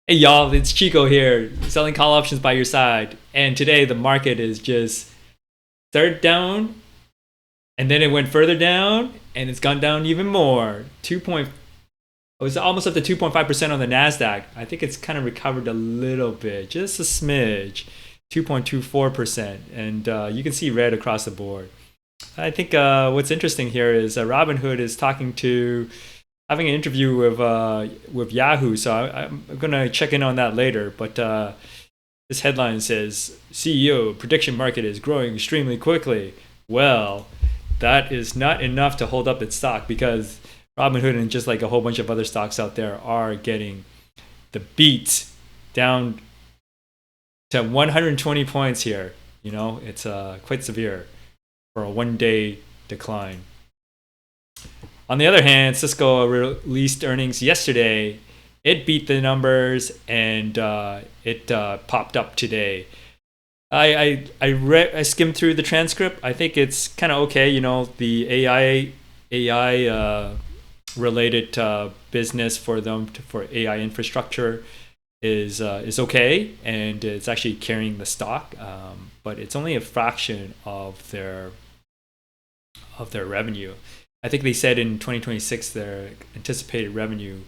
Hey y'all, it's Chico here, selling call options by your side. And today the market is just third down, and then it went further down, and it's gone down even more. It was almost up to 2.5% on the Nasdaq. I think it's kind of recovered a little bit, just a smidge, 2.24%, and you can see red across the board. I think what's interesting here is Robinhood is having an interview with Yahoo, so I'm gonna check in on that later. But this headline says CEO prediction market is growing extremely quickly. Well, that is not enough to hold up its stock because Robinhood and just like a whole bunch of other stocks out there are getting the beat down to 120 points here. You know, it's quite severe for a 1 day decline. On the other hand, Cisco released earnings yesterday. It beat the numbers and it popped up today. I skimmed through the transcript. I think it's kind of okay. You know, the AI related business for them for AI infrastructure is okay, and it's actually carrying the stock. But it's only a fraction of their revenue. I think they said in 2026 their anticipated revenue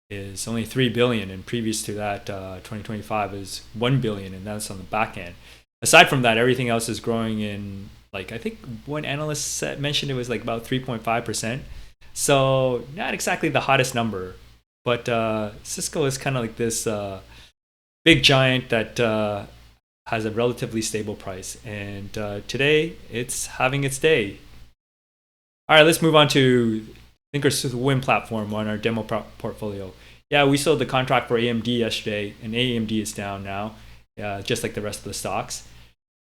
is only 3 billion, and previous to that, 2025 is 1 billion, and that's on the back end. Aside from that, everything else is growing in, like, I think one analyst mentioned it was like about 3.5%. So not exactly the hottest number, but Cisco is kind of like this big giant that has a relatively stable price, and today it's having its day. All right, let's move on to Thinkorswim platform on our demo portfolio. Yeah, we sold the contract for AMD yesterday, and AMD is down now, just like the rest of the stocks.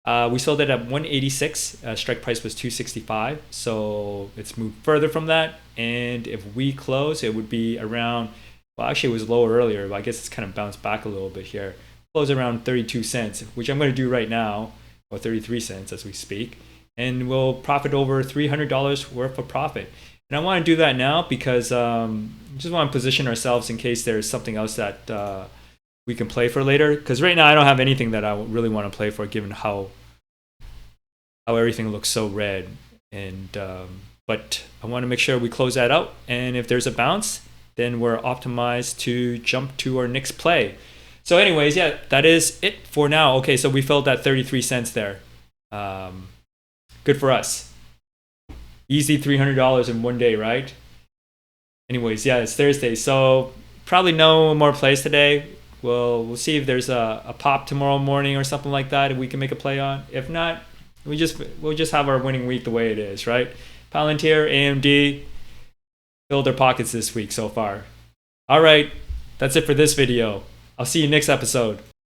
We sold it at 186. Strike price was 265, so it's moved further from that. And if we close, it would be around. Well, actually, it was lower earlier, but I guess it's kind of bounced back a little bit here. Close around 32 cents, which I'm going to do right now, or 33 cents as we speak, and we'll profit over $300 worth of profit. And I want to do that now because just want to position ourselves in case there's something else that we can play for later. Because right now I don't have anything that I really want to play for, given how everything looks so red. And but I want to make sure we close that out. And if there's a bounce, then we're optimized to jump to our next play. So anyways, yeah, that is it for now. Okay, so we filled that 33 cents there. Good for us. Easy $300 in 1 day, right? Anyways, yeah, it's Thursday, so probably no more plays today. We'll see if there's a pop tomorrow morning or something like that, and we can make a play on. If not, we'll just have our winning week the way it is, right? Palantir, AMD filled their pockets this week so far. All right, that's it for this video. I'll see you next episode.